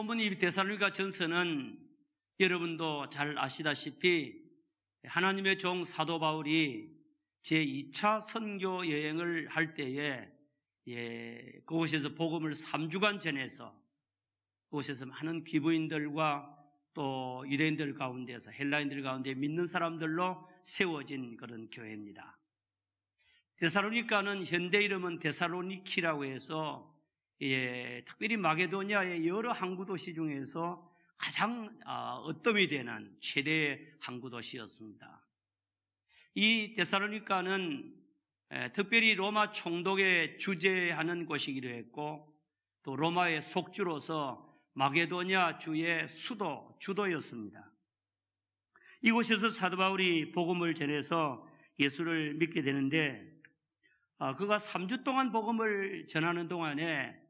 본문 이 데살로니가 전서는 여러분도 잘 아시다시피 하나님의 종 사도 바울이 제2차 선교 여행을 할 때에 그곳에서 복음을 3주간 전해서 그곳에서 많은 기부인들과 또 유대인들 가운데서 헬라인들 가운데 믿는 사람들로 세워진 그런 교회입니다. 데살로니가는 현대 이름은 데살로니키라고 해서 특별히 마게도니아의 여러 항구 도시 중에서 가장 어뜸이 되는 최대의 항구 도시였습니다. 이 데살로니가는 특별히 로마 총독에 주재하는 곳이기도 했고 또 로마의 속주로서 마게도니아 주의 주도였습니다. 이곳에서 사도 바울이 복음을 전해서 예수를 믿게 되는데 그가 3주 동안 복음을 전하는 동안에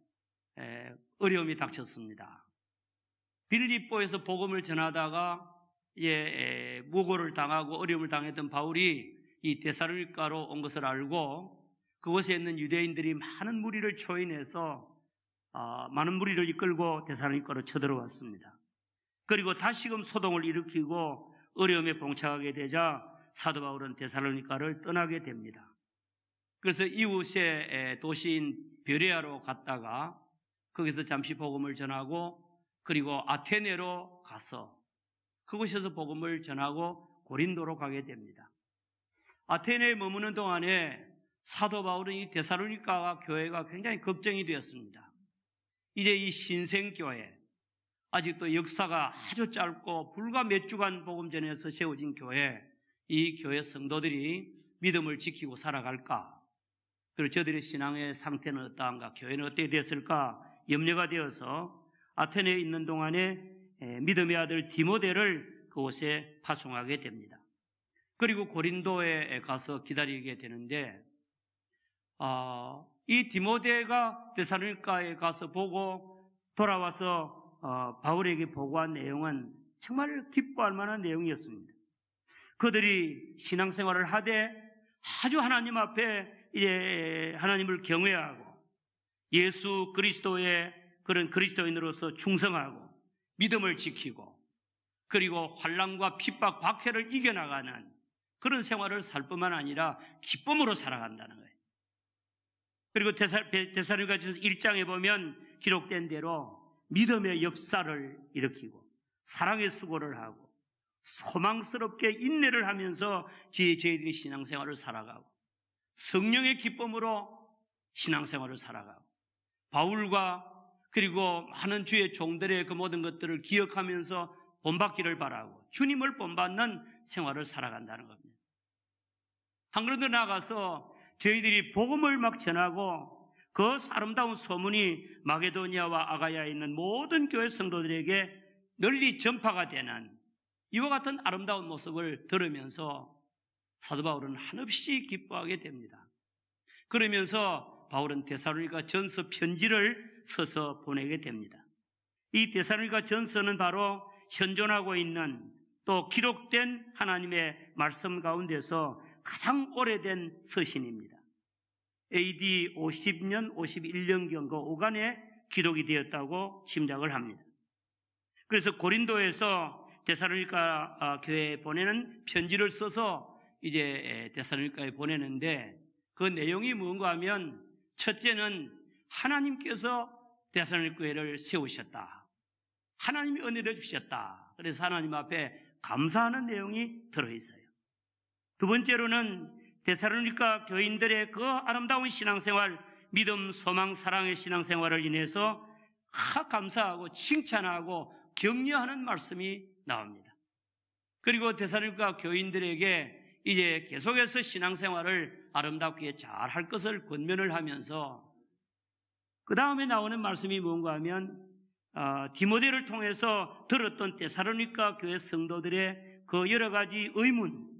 어려움이 닥쳤습니다. 빌립보에서 복음을 전하다가 무고를 당하고 어려움을 당했던 바울이 이 데살로니가로 온 것을 알고 그곳에 있는 유대인들이 많은 무리를 초인해서 많은 무리를 이끌고 데살로니가로 쳐들어왔습니다. 그리고 다시금 소동을 일으키고 어려움에 봉착하게 되자 사도 바울은 데살로니가를 떠나게 됩니다. 그래서 이웃의 도시인 베레아로 갔다가 거기서 잠시 복음을 전하고 그리고 아테네로 가서 그곳에서 복음을 전하고 고린도로 가게 됩니다. 아테네에 머무는 동안에 사도 바울은 이 데살로니가 교회가 굉장히 걱정이 되었습니다. 이제 이 신생교회, 아직도 역사가 아주 짧고 불과 몇 주간 복음 전해서 세워진 교회, 이 교회 성도들이 믿음을 지키고 살아갈까? 그리고 저들의 신앙의 상태는 어떠한가? 교회는 어떻게 됐을까? 염려가 되어서 아테네에 있는 동안에 믿음의 아들 디모데를 그곳에 파송하게 됩니다. 그리고 고린도에 가서 기다리게 되는데 이 디모데가 데살로니가에 가서 보고 돌아와서 바울에게 보고한 내용은 정말 기뻐할 만한 내용이었습니다. 그들이 신앙생활을 하되 아주 하나님 앞에 이제 하나님을 경외하고 예수 그리스도의 그런 그리스도인으로서 충성하고 믿음을 지키고 그리고 환난과 핍박, 박해를 이겨나가는 그런 생활을 살 뿐만 아니라 기쁨으로 살아간다는 거예요. 그리고 데살로니가전서 1장에 보면 기록된 대로 믿음의 역사를 일으키고 사랑의 수고를 하고 소망스럽게 인내를 하면서 저희들이 신앙생활을 살아가고 성령의 기쁨으로 신앙생활을 살아가고 바울과 그리고 많은 주의 종들의 그 모든 것들을 기억하면서 본받기를 바라고 주님을 본받는 생활을 살아간다는 겁니다. 한 걸음 더 나아가서 저희들이 복음을 막 전하고 그 아름다운 소문이 마게도니아와 아가야에 있는 모든 교회 성도들에게 널리 전파가 되는 이와 같은 아름다운 모습을 들으면서 사도 바울은 한없이 기뻐하게 됩니다. 그러면서 바울은 데살로니가 전서 편지를 써서 보내게 됩니다. 이 데살로니가 전서는 바로 현존하고 있는 또 기록된 하나님의 말씀 가운데서 가장 오래된 서신입니다. AD 50년, 51년경 그 오간에 기록이 되었다고 짐작을 합니다. 그래서 고린도에서 데살로니가 교회에 보내는 편지를 써서 이제 데살로니가에 보내는데 그 내용이 뭔가 하면 첫째는 하나님께서 데살로니가 교회를 세우셨다. 하나님이 은혜를 주셨다. 그래서 하나님 앞에 감사하는 내용이 들어있어요. 두 번째로는 데살로니가 교인들의 그 아름다운 신앙생활, 믿음, 소망, 사랑의 신앙생활을 인해서 감사하고 칭찬하고 격려하는 말씀이 나옵니다. 그리고 데살로니가 교인들에게 이제 계속해서 신앙생활을 아름답게 잘 할 것을 권면을 하면서 그 다음에 나오는 말씀이 뭔가 하면 디모데를 통해서 들었던 데살로니가 교회 성도들의 그 여러 가지 의문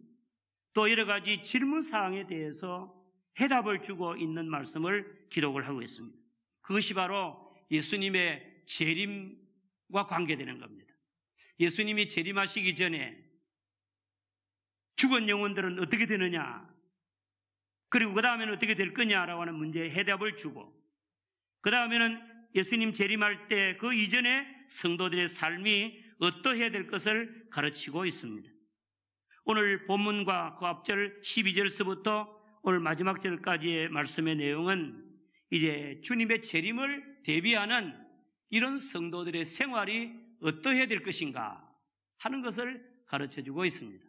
또 여러 가지 질문 사항에 대해서 해답을 주고 있는 말씀을 기록을 하고 있습니다. 그것이 바로 예수님의 재림과 관계되는 겁니다. 예수님이 재림하시기 전에 죽은 영혼들은 어떻게 되느냐, 그리고 그 다음에는 어떻게 될 거냐라고 하는 문제에 해답을 주고, 그 다음에는 예수님 재림할 때 그 이전에 성도들의 삶이 어떠해야 될 것을 가르치고 있습니다. 오늘 본문과 그 앞절 12절서부터 오늘 마지막 절까지의 말씀의 내용은 이제 주님의 재림을 대비하는 이런 성도들의 생활이 어떠해야 될 것인가 하는 것을 가르쳐주고 있습니다.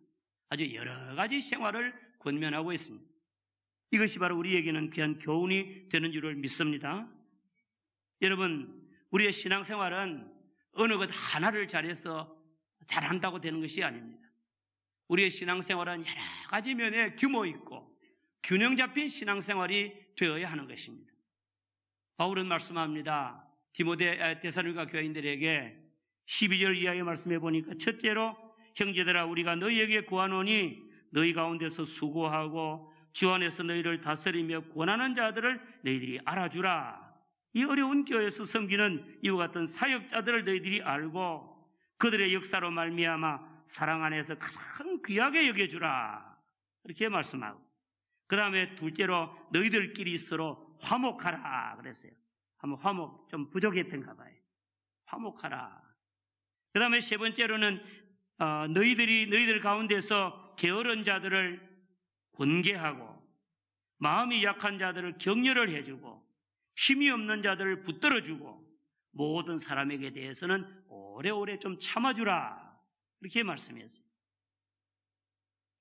아주 여러 가지 생활을 권면하고 있습니다. 이것이 바로 우리에게는 귀한 교훈이 되는 줄을 믿습니다. 여러분, 우리의 신앙생활은 어느 것 하나를 잘해서 잘한다고 되는 것이 아닙니다. 우리의 신앙생활은 여러 가지 면에 규모 있고 균형 잡힌 신앙생활이 되어야 하는 것입니다. 바울은 말씀합니다. 데살로니가 교인들에게 12절 이하의 말씀해 보니까 첫째로 형제들아 우리가 너희에게 구하노니 너희 가운데서 수고하고 주 안에서 너희를 다스리며 권하는 자들을 너희들이 알아주라. 이 어려운 교회에서 섬기는 이와 같은 사역자들을 너희들이 알고 그들의 역사로 말미암아 사랑 안에서 가장 귀하게 여겨주라. 이렇게 말씀하고 그 다음에 둘째로 너희들끼리 서로 화목하라 그랬어요. 한번 화목 좀 부족했던가 봐요. 화목하라. 그 다음에 세 번째로는 너희들 가운데서 게으른 자들을 권계하고 마음이 약한 자들을 격려를 해주고 힘이 없는 자들을 붙들어주고 모든 사람에게 대해서는 오래오래 좀 참아주라. 이렇게 말씀했어요.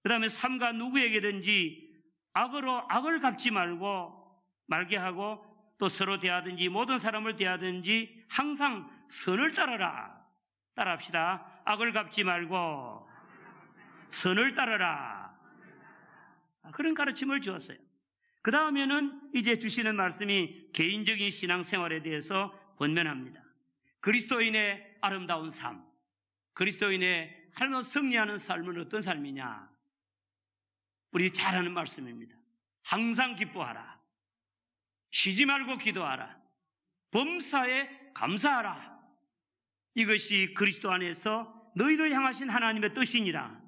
그 다음에 삼가 누구에게든지 악으로 악을 갚지 말게 하고 또 서로 대하든지 모든 사람을 대하든지 항상 선을 따르라. 따라합시다. 악을 갚지 말고 선을 따르라. 그런 가르침을 주었어요. 그 다음에는 이제 주시는 말씀이 개인적인 신앙생활에 대해서 권면합니다. 그리스도인의 아름다운 삶, 그리스도인의 하나님을 승리하는 삶은 어떤 삶이냐? 우리 잘 아는 말씀입니다. 항상 기뻐하라. 쉬지 말고 기도하라. 범사에 감사하라. 이것이 그리스도 안에서 너희를 향하신 하나님의 뜻이니라.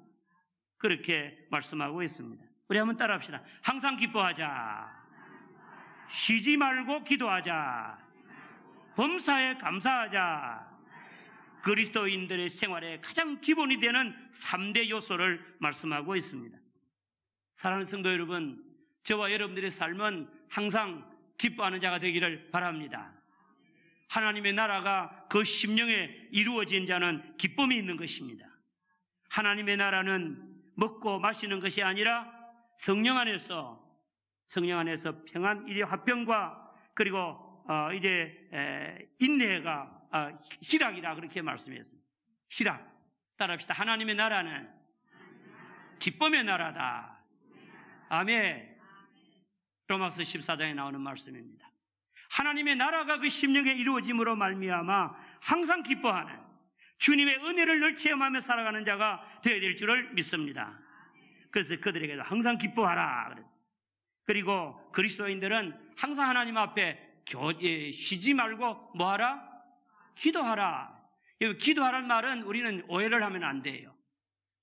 그렇게 말씀하고 있습니다. 우리 한번 따라합시다. 항상 기뻐하자. 쉬지 말고 기도하자. 범사에 감사하자. 그리스도인들의 생활의 가장 기본이 되는 3대 요소를 말씀하고 있습니다. 사랑하는 성도 여러분, 저와 여러분들의 삶은 항상 기뻐하는 자가 되기를 바랍니다. 하나님의 나라가 그 심령에 이루어진 자는 기쁨이 있는 것입니다. 하나님의 나라는 먹고 마시는 것이 아니라 성령 안에서 평안, 이제 화평과 그리고 인내가 희락이라 그렇게 말씀했습니다. 희락. 따라합시다. 하나님의 나라는 기쁨의 나라다. 아멘. 로마서 14장에 나오는 말씀입니다. 하나님의 나라가 그 심령에 이루어짐으로 말미암아 항상 기뻐하는 주님의 은혜를 늘 체험하며 살아가는 자가 되어야 될 줄을 믿습니다. 그래서 그들에게도 항상 기뻐하라. 그리고 그리스도인들은 항상 하나님 앞에 쉬지 말고 뭐하라? 기도하라. 기도하라는 말은 우리는 오해를 하면 안 돼요.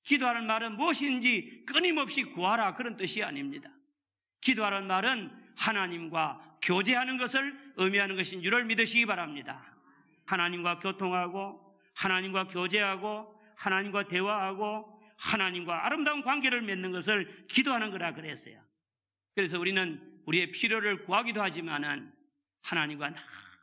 기도하라는 말은 무엇인지 끊임없이 구하라 그런 뜻이 아닙니다. 기도하라는 말은 하나님과 교제하는 것을 의미하는 것인 줄을 믿으시기 바랍니다. 하나님과 교통하고 하나님과 교제하고 하나님과 대화하고 하나님과 아름다운 관계를 맺는 것을 기도하는 거라 그랬어요. 그래서 우리는 우리의 필요를 구하기도 하지만은 하나님과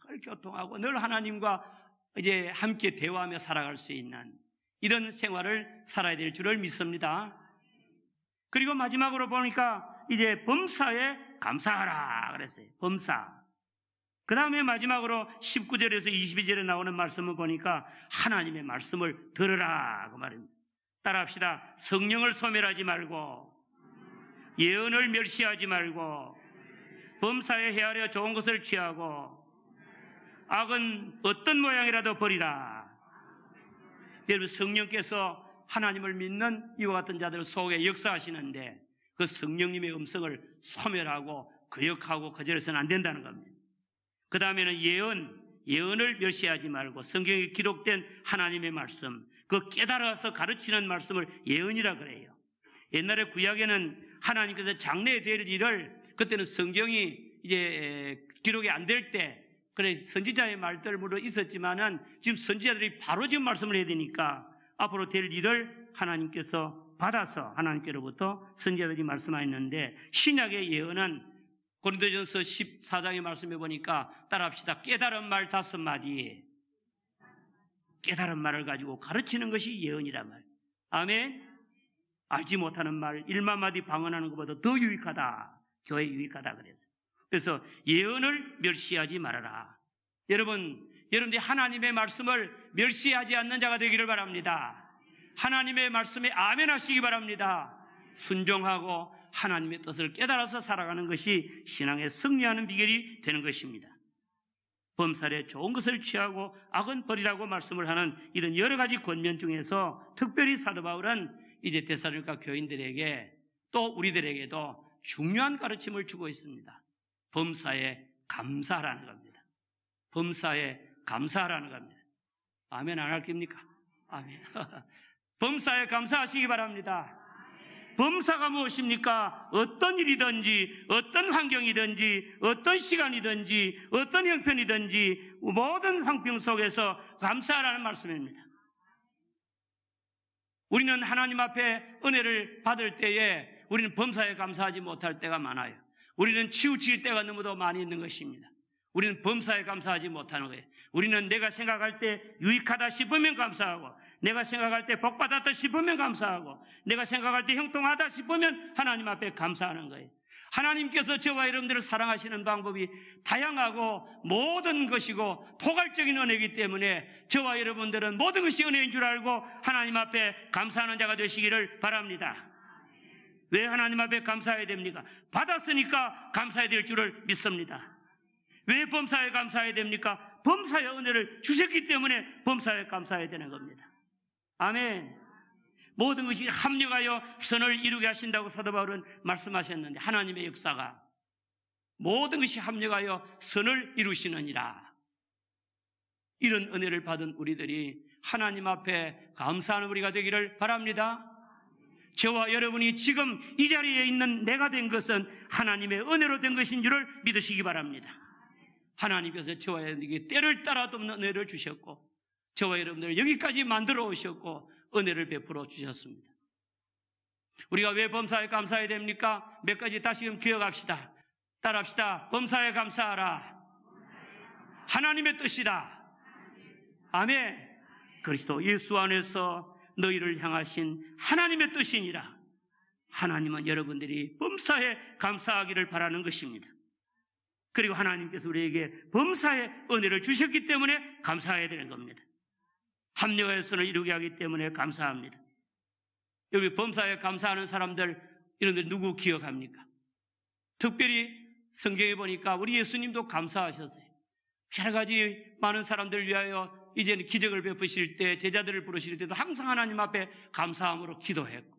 늘 교통하고 늘 하나님과 이제 함께 대화하며 살아갈 수 있는 이런 생활을 살아야 될 줄을 믿습니다. 그리고 마지막으로 보니까 이제 범사에 감사하라 그랬어요. 범사. 그 다음에 마지막으로 19절에서 22절에 나오는 말씀을 보니까 하나님의 말씀을 들으라 그 말입니다. 따라합시다. 성령을 소멸하지 말고 예언을 멸시하지 말고 범사에 헤아려 좋은 것을 취하고 악은 어떤 모양이라도 버리라. 여러분, 성령께서 하나님을 믿는 이와 같은 자들 속에 역사하시는데 그 성령님의 음성을 소멸하고 거역하고 거절해서는 안 된다는 겁니다. 그 다음에는 예언을 멸시하지 말고 성경에 기록된 하나님의 말씀, 그 깨달아서 가르치는 말씀을 예언이라 그래요. 옛날에 구약에는 하나님께서 장래에 될 일을 그때는 성경이 이제 기록이 안 될 때 그래, 선지자의 말들 물론 있었지만은 지금 선지자들이 바로 지금 말씀을 해야 되니까 앞으로 될 일을 하나님께서 받아서 하나님께로부터 선지자들이 말씀하였는데, 신약의 예언은 고린도전서 14장의 말씀해 보니까 따라합시다. 깨달은 말 5마디. 깨달은 말을 가지고 가르치는 것이 예언이란 말. 아멘. 알지 못하는 말 1만 마디 방언하는 것보다 더 유익하다. 교회에 유익하다 그래서. 그래서 예언을 멸시하지 말아라. 여러분들이 하나님의 말씀을 멸시하지 않는 자가 되기를 바랍니다. 하나님의 말씀에 아멘 하시기 바랍니다. 순종하고 하나님의 뜻을 깨달아서 살아가는 것이 신앙의 승리하는 비결이 되는 것입니다. 범살에 좋은 것을 취하고 악은 버리라고 말씀을 하는 이런 여러 가지 권면 중에서 특별히 사도 바울은 이제 데살로니가 교인들에게 또 우리들에게도 중요한 가르침을 주고 있습니다. 범사에 감사하라는 겁니다. 범사에 감사하라는 겁니다. 아멘 안 할 겁니까? 아멘. 범사에 감사하시기 바랍니다. 범사가 무엇입니까? 어떤 일이든지 어떤 환경이든지 어떤 시간이든지 어떤 형편이든지 모든 환경 속에서 감사하라는 말씀입니다. 우리는 하나님 앞에 은혜를 받을 때에 우리는 범사에 감사하지 못할 때가 많아요. 우리는 치우칠 때가 너무도 많이 있는 것입니다. 우리는 범사에 감사하지 못하는 거예요. 우리는 내가 생각할 때 유익하다 싶으면 감사하고, 내가 생각할 때 복받았다 싶으면 감사하고, 내가 생각할 때 형통하다 싶으면 하나님 앞에 감사하는 거예요. 하나님께서 저와 여러분들을 사랑하시는 방법이 다양하고 모든 것이고 포괄적인 은혜이기 때문에 저와 여러분들은 모든 것이 은혜인 줄 알고 하나님 앞에 감사하는 자가 되시기를 바랍니다. 왜 하나님 앞에 감사해야 됩니까? 받았으니까 감사해야 될 줄을 믿습니다. 왜 범사에 감사해야 됩니까? 범사의 은혜를 주셨기 때문에 범사에 감사해야 되는 겁니다. 아멘. 모든 것이 합력하여 선을 이루게 하신다고 사도 바울은 말씀하셨는데, 하나님의 역사가 모든 것이 합력하여 선을 이루시느니라. 이런 은혜를 받은 우리들이 하나님 앞에 감사하는 우리가 되기를 바랍니다. 저와 여러분이 지금 이 자리에 있는 내가 된 것은 하나님의 은혜로 된 것인 줄을 믿으시기 바랍니다. 하나님께서 저와 여러분에게 때를 따라도 없는 은혜를 주셨고, 저와 여러분들을 여기까지 만들어 오셨고 은혜를 베풀어 주셨습니다. 우리가 왜 범사에 감사해야 됩니까? 몇 가지 다시금 기억합시다. 따라합시다. 범사에 감사하라. 하나님의 뜻이다. 아멘. 그리스도 예수 안에서 너희를 향하신 하나님의 뜻이니라. 하나님은 여러분들이 범사에 감사하기를 바라는 것입니다. 그리고 하나님께서 우리에게 범사의 은혜를 주셨기 때문에 감사해야 되는 겁니다. 합력의 선을 이루게 하기 때문에 감사합니다. 여기 범사에 감사하는 사람들, 이런들 누구 기억합니까? 특별히 성경에 보니까 우리 예수님도 감사하셨어요. 여러 가지 많은 사람들을 위하여 이제는 기적을 베푸실 때, 제자들을 부르실 때도 항상 하나님 앞에 감사함으로 기도했고,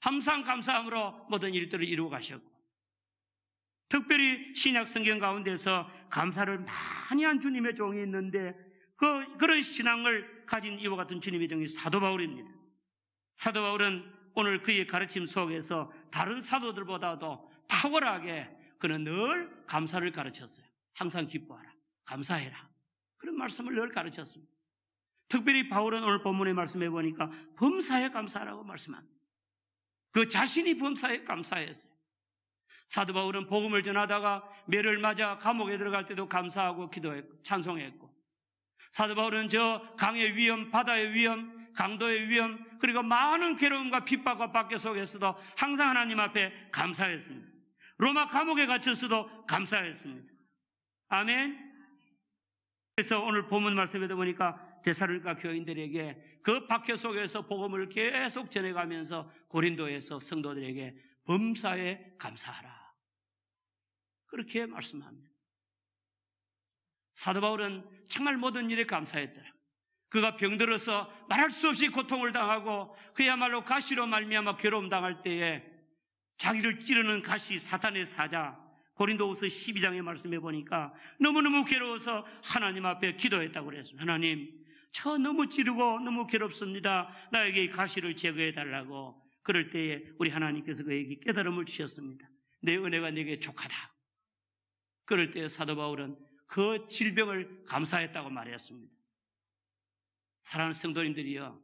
항상 감사함으로 모든 일들을 이루어 가셨고, 특별히 신약 성경 가운데서 감사를 많이 한 주님의 종이 있는데 그런 신앙을 가진 이와 같은 주님의 종이 사도 바울입니다. 사도 바울은 오늘 그의 가르침 속에서 다른 사도들보다도 탁월하게 그는 늘 감사를 가르쳤어요. 항상 기뻐하라, 감사해라, 그런 말씀을 늘 가르쳤습니다. 특별히 바울은 오늘 본문에 말씀해 보니까 범사에 감사하라고 말씀합니다. 그 자신이 범사에 감사했어요. 사도 바울은 복음을 전하다가 매를 맞아 감옥에 들어갈 때도 감사하고 기도했고 찬송했고, 사도 바울은 저 강의 위험, 바다의 위험, 강도의 위험, 그리고 많은 괴로움과 핍박과 박해 속에서도 항상 하나님 앞에 감사했습니다. 로마 감옥에 갇혔어도 감사했습니다. 아멘. 그래서 오늘 본문 말씀에 보니까 데살로니가 교인들에게 그 박해 속에서 복음을 계속 전해가면서 고린도에서 성도들에게 범사에 감사하라, 그렇게 말씀합니다. 사도 바울은 정말 모든 일에 감사했더라. 그가 병들어서 말할 수 없이 고통을 당하고 그야말로 가시로 말미암아 괴로움 당할 때에 자기를 찌르는 가시, 사탄의 사자, 고린도후서 12장에 말씀해 보니까 너무너무 괴로워서 하나님 앞에 기도했다고 그랬습니다. 하나님, 저 너무 찌르고 너무 괴롭습니다. 나에게 이 가시를 제거해 달라고. 그럴 때에 우리 하나님께서 그에게 깨달음을 주셨습니다. 내 은혜가 내게 족하다. 그럴 때 사도 바울은 그 질병을 감사했다고 말했습니다. 사랑하는 성도님들이요,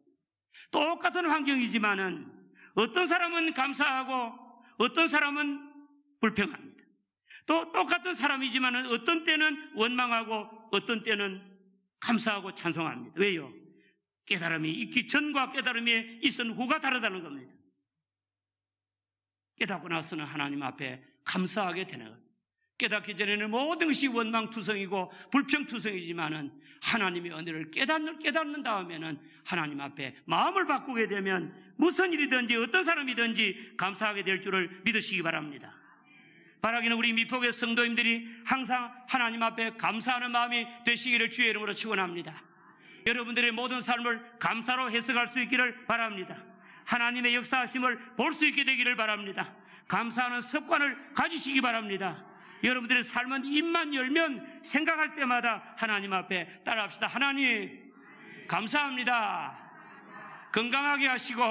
똑같은 환경이지만은 어떤 사람은 감사하고 어떤 사람은 불평합니다. 또 똑같은 사람이지만은 어떤 때는 원망하고 어떤 때는 감사하고 찬송합니다. 왜요? 깨달음이 있기 전과 깨달음이 있은 후가 다르다는 겁니다. 깨닫고 나서는 하나님 앞에 감사하게 되는 겁니다. 깨닫기 전에는 모든 것이 원망투성이고 불평투성이지만은 하나님의 은혜를 깨닫는 다음에는 하나님 앞에 마음을 바꾸게 되면 무슨 일이든지 어떤 사람이든지 감사하게 될 줄을 믿으시기 바랍니다. 바라기는 우리 미폭의 성도님들이 항상 하나님 앞에 감사하는 마음이 되시기를 주의 이름으로 축원합니다. 여러분들의 모든 삶을 감사로 해석할 수 있기를 바랍니다. 하나님의 역사하심을 볼 수 있게 되기를 바랍니다. 감사하는 습관을 가지시기 바랍니다. 여러분들의 삶은 입만 열면 생각할 때마다 하나님 앞에 따라합시다. 하나님 감사합니다. 건강하게 하시고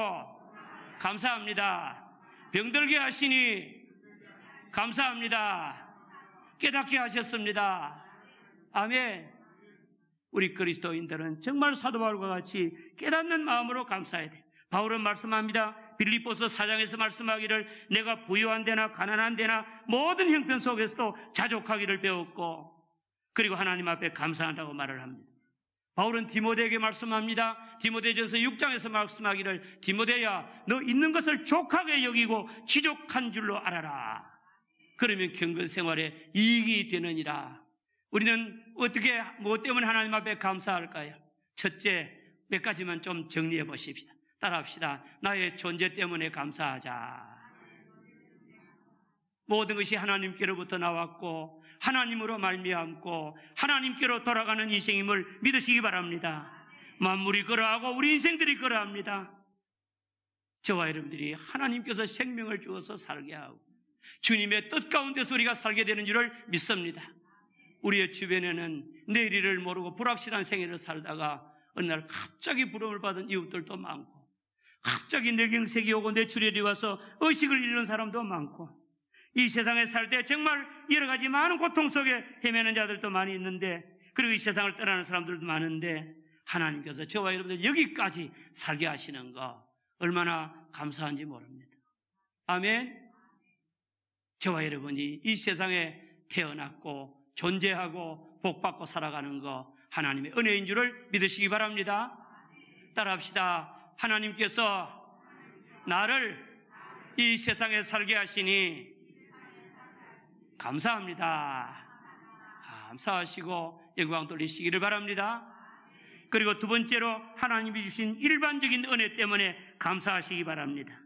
감사합니다. 병들게 하시니 감사합니다. 깨닫게 하셨습니다. 아멘. 우리 그리스도인들은 정말 사도 바울과 같이 깨닫는 마음으로 감사해야 돼요. 바울은 말씀합니다. 빌립보서 4장에서 말씀하기를 내가 부유한 데나 가난한 데나 모든 형편 속에서도 자족하기를 배웠고, 그리고 하나님 앞에 감사한다고 말을 합니다. 바울은 디모데에게 말씀합니다. 디모데전서 6장에서 말씀하기를 디모데야 너 있는 것을 족하게 여기고 지족한 줄로 알아라. 그러면 경건 생활에 이익이 되느니라. 우리는 어떻게 무엇 때문에 하나님 앞에 감사할까요? 첫째, 몇 가지만 좀 정리해 보십시다. 따라합시다. 나의 존재 때문에 감사하자. 모든 것이 하나님께로부터 나왔고 하나님으로 말미암고 하나님께로 돌아가는 인생임을 믿으시기 바랍니다. 만물이 그러하고 우리 인생들이 그러합니다. 저와 여러분들이 하나님께서 생명을 주어서 살게 하고 주님의 뜻 가운데서 우리가 살게 되는 줄을 믿습니다. 우리의 주변에는 내일을 모르고 불확실한 생애를 살다가 어느 날 갑자기 부름을 받은 이웃들도 많고, 갑자기 뇌경색이 오고 뇌출혈이 와서 의식을 잃는 사람도 많고, 이 세상에 살 때 정말 여러 가지 많은 고통 속에 헤매는 자들도 많이 있는데, 그리고 이 세상을 떠나는 사람들도 많은데, 하나님께서 저와 여러분들 여기까지 살게 하시는 거 얼마나 감사한지 모릅니다. 아멘. 저와 여러분이 이 세상에 태어났고 존재하고 복받고 살아가는 거 하나님의 은혜인 줄을 믿으시기 바랍니다. 따라합시다. 하나님께서 나를 이 세상에 살게 하시니 감사합니다. 감사하시고 영광 돌리시기를 바랍니다. 그리고 두 번째로 하나님이 주신 일반적인 은혜 때문에 감사하시기 바랍니다.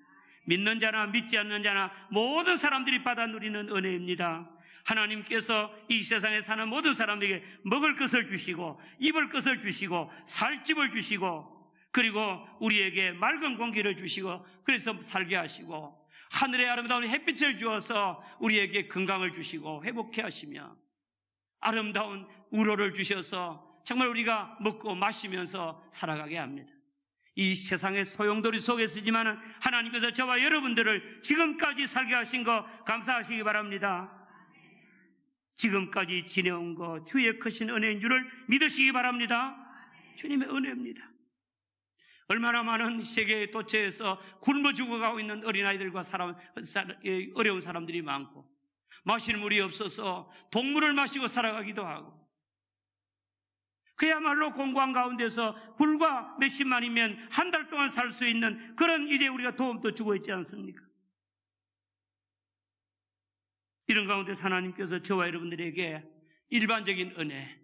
믿는 자나 믿지 않는 자나 모든 사람들이 받아 누리는 은혜입니다. 하나님께서 이 세상에 사는 모든 사람들에게 먹을 것을 주시고 입을 것을 주시고 살 집을 주시고, 그리고 우리에게 맑은 공기를 주시고 그래서 살게 하시고, 하늘의 아름다운 햇빛을 주어서 우리에게 건강을 주시고 회복해 하시며, 아름다운 우로를 주셔서 정말 우리가 먹고 마시면서 살아가게 합니다. 이 세상의 소용돌이 속에 쓰지만 하나님께서 저와 여러분들을 지금까지 살게 하신 거 감사하시기 바랍니다. 지금까지 지내온 거 주의 크신 은혜인 줄을 믿으시기 바랍니다. 주님의 은혜입니다. 얼마나 많은 세계의 도처에서 굶어 죽어가고 있는 어린아이들과 어려운 사람들이 많고, 마실 물이 없어서 동물을 마시고 살아가기도 하고, 그야말로 공고한 가운데서 불과 몇십만이면 한 달 동안 살 수 있는 그런 이제 우리가 도움도 주고 있지 않습니까? 이런 가운데서 하나님께서 저와 여러분들에게 일반적인 은혜,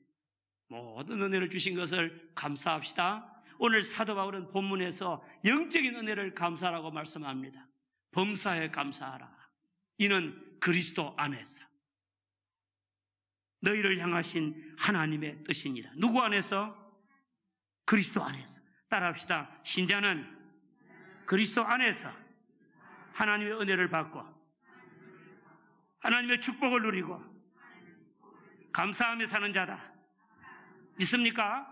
모든 은혜를 주신 것을 감사합시다. 오늘 사도 바울은 본문에서 영적인 은혜를 감사하라고 말씀합니다. 범사에 감사하라. 이는 그리스도 안에서 너희를 향하신 하나님의 뜻이니라. 누구 안에서? 그리스도 안에서. 따라합시다. 신자는 그리스도 안에서 하나님의 은혜를 받고 하나님의 축복을 누리고 감사하며 사는 자다. 믿습니까?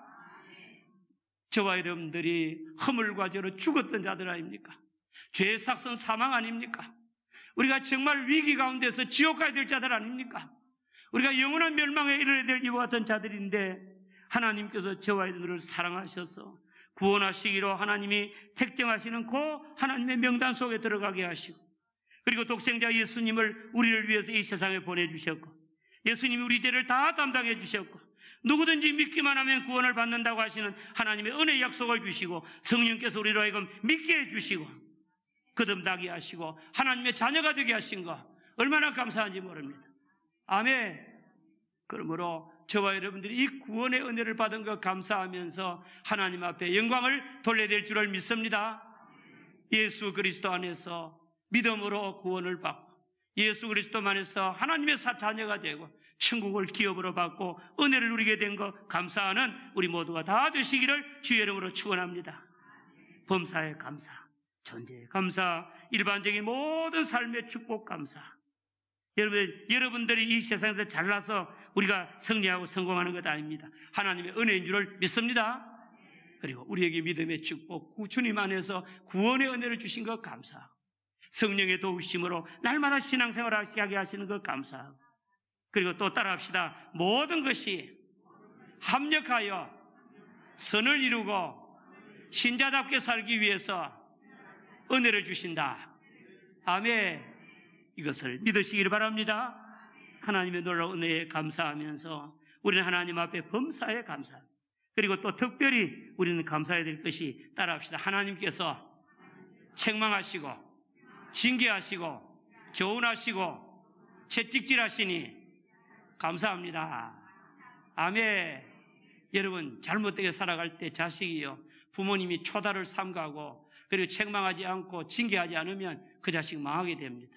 저와 여러분들이 허물과 죄로 죽었던 자들 아닙니까? 죄의 삭선 사망 아닙니까? 우리가 정말 위기 가운데서 지옥 가야 될 자들 아닙니까? 우리가 영원한 멸망에 이르게 될 이와 같은 자들인데 하나님께서 저와 여러분들을 사랑하셔서 구원하시기로 하나님이 택정하시는 그 하나님의 명단 속에 들어가게 하시고, 그리고 독생자 예수님을 우리를 위해서 이 세상에 보내주셨고, 예수님이 우리 죄를 다 담당해 주셨고, 누구든지 믿기만 하면 구원을 받는다고 하시는 하나님의 은혜의 약속을 주시고, 성령께서 우리로 하여금 믿게 해주시고 거듭나게 하시고 하나님의 자녀가 되게 하신 거 얼마나 감사한지 모릅니다. 아멘. 그러므로 저와 여러분들이 이 구원의 은혜를 받은 것 감사하면서 하나님 앞에 영광을 돌려야 될 줄을 믿습니다. 예수 그리스도 안에서 믿음으로 구원을 받고 예수 그리스도만에서 하나님의 자녀가 되고 천국을 기업으로 받고 은혜를 누리게 된 것 감사하는 우리 모두가 다 되시기를 주의 이름으로 축원합니다. 범사에 감사, 존재에 감사, 일반적인 모든 삶의 축복 감사. 여러분들이 이 세상에서 잘나서 우리가 승리하고 성공하는 것 아닙니다. 하나님의 은혜인 줄을 믿습니다. 그리고 우리에게 믿음의 축복, 주님 안에서 구원의 은혜를 주신 것 감사하고 성령의 도우심으로 날마다 신앙생활을 하게 하시는 것 감사하고, 그리고 또 따라합시다. 모든 것이 합력하여 선을 이루고 신자답게 살기 위해서 은혜를 주신다. 아멘. 이것을 믿으시기를 바랍니다. 하나님의 놀라운 은혜에 감사하면서 우리는 하나님 앞에 범사에 감사합니다. 그리고 또 특별히 우리는 감사해야 될 것이, 따라합시다. 하나님께서 책망하시고 징계하시고 교훈하시고 채찍질하시니 감사합니다. 아멘. 여러분, 잘못되게 살아갈 때 자식이요, 부모님이 초다를 삼가고 그리고 책망하지 않고 징계하지 않으면 그 자식 망하게 됩니다.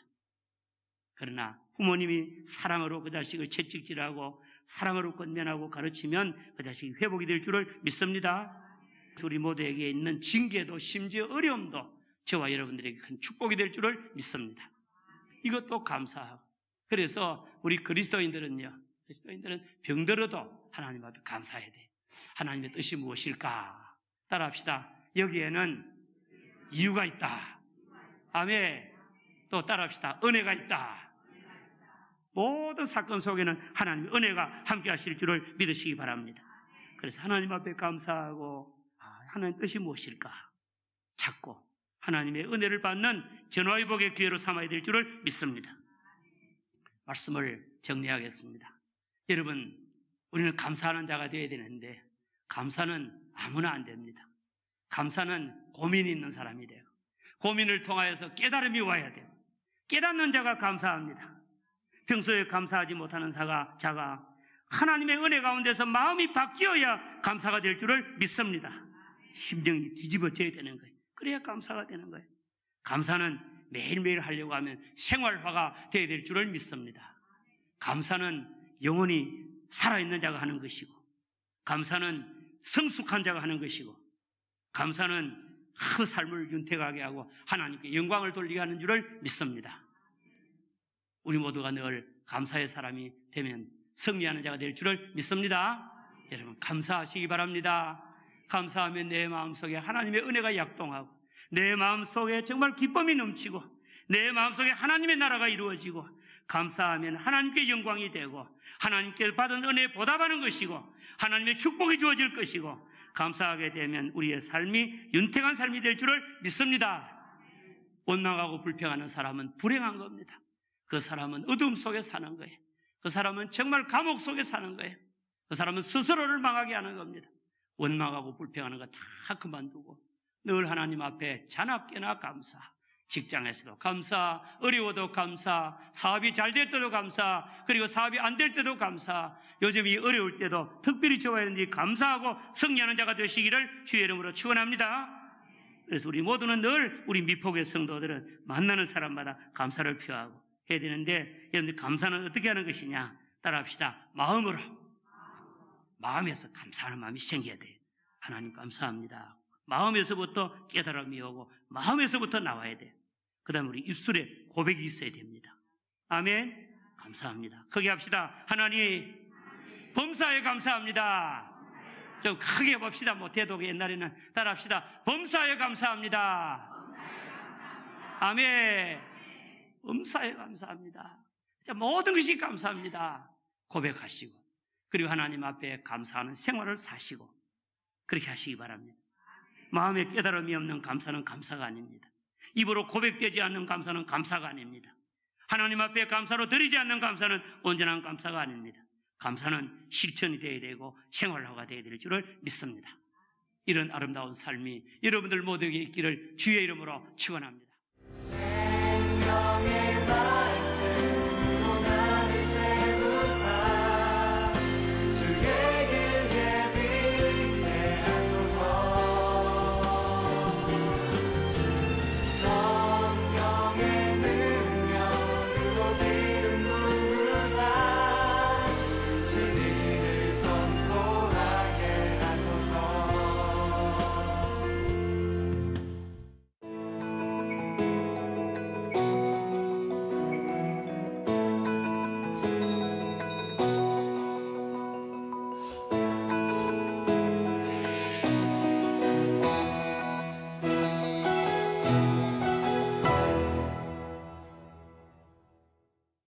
그러나 부모님이 사랑으로 그 자식을 채찍질하고 사랑으로 권면하고 가르치면 그 자식이 회복이 될 줄을 믿습니다. 우리 모두에게 있는 징계도 심지어 어려움도 저와 여러분들에게 큰 축복이 될 줄을 믿습니다. 이것도 감사하고, 그래서 우리 그리스도인들은 병들어도 하나님 앞에 감사해야 돼요. 하나님의 뜻이 무엇일까? 따라합시다. 여기에는 이유가 있다. 아멘. 또 따라합시다. 은혜가 있다. 모든 사건 속에는 하나님의 은혜가 함께 하실 줄을 믿으시기 바랍니다. 그래서 하나님 앞에 감사하고, 하나님의 뜻이 무엇일까? 찾고 하나님의 은혜를 받는 전화위복의 기회로 삼아야 될 줄을 믿습니다. 말씀을 정리하겠습니다. 여러분, 우리는 감사하는 자가 되어야 되는데 감사는 아무나 안 됩니다. 감사는 고민이 있는 사람이 돼요. 고민을 통하여서 깨달음이 와야 돼요. 깨닫는 자가 감사합니다. 평소에 감사하지 못하는 자가 하나님의 은혜 가운데서 마음이 바뀌어야 감사가 될 줄을 믿습니다. 심정이 뒤집어져야 되는 거예요. 그래야 감사가 되는 거예요. 감사는 매일매일 하려고 하면 생활화가 되어야 될 줄을 믿습니다. 감사는 영원히 살아있는 자가 하는 것이고, 감사는 성숙한 자가 하는 것이고, 감사는 그 삶을 윤택하게 하고 하나님께 영광을 돌리게 하는 줄을 믿습니다. 우리 모두가 늘 감사의 사람이 되면 승리하는 자가 될 줄을 믿습니다. 여러분, 감사하시기 바랍니다. 감사하면 내 마음속에 하나님의 은혜가 약동하고 내 마음속에 정말 기쁨이 넘치고 내 마음속에 하나님의 나라가 이루어지고, 감사하면 하나님께 영광이 되고 하나님께 받은 은혜에 보답하는 것이고 하나님의 축복이 주어질 것이고, 감사하게 되면 우리의 삶이 윤택한 삶이 될 줄을 믿습니다. 원망하고 불평하는 사람은 불행한 겁니다. 그 사람은 어둠 속에 사는 거예요. 그 사람은 정말 감옥 속에 사는 거예요. 그 사람은 스스로를 망하게 하는 겁니다. 원망하고 불평하는 거 다 그만두고 늘 하나님 앞에 자나깨나 감사, 직장에서도 감사, 어려워도 감사, 사업이 잘 될 때도 감사, 그리고 사업이 안 될 때도 감사, 요즘 이 어려울 때도 특별히 좋아야 하는지 감사하고 승리하는 자가 되시기를 주의 이름으로 축원합니다. 그래서 우리 모두는 늘 우리 미폭의 성도들은 만나는 사람마다 감사를 표하고 해야 되는데, 여러분들 감사는 어떻게 하는 것이냐? 따라합시다. 마음으로, 마음에서 감사하는 마음이 생겨야 돼요. 하나님 감사합니다. 마음에서부터 깨달음이 오고 마음에서부터 나와야 돼요. 그 다음에 우리 입술에 고백이 있어야 됩니다. 아멘. 감사합니다. 크게 합시다. 하나님 범사에 감사합니다. 좀 크게 봅시다. 못해도 옛날에는 따라합시다. 범사에 감사합니다. 아멘. 범사에 감사합니다. 모든 것이 감사합니다. 고백하시고 그리고 하나님 앞에 감사하는 생활을 사시고 그렇게 하시기 바랍니다. 마음에 깨달음이 없는 감사는 감사가 아닙니다. 입으로 고백되지 않는 감사는 감사가 아닙니다. 하나님 앞에 감사로 드리지 않는 감사는 온전한 감사가 아닙니다. 감사는 실천이 되어야 되고 생활화가 되어야 될 줄을 믿습니다. 이런 아름다운 삶이 여러분들 모두에게 있기를 주의 이름으로 축원합니다.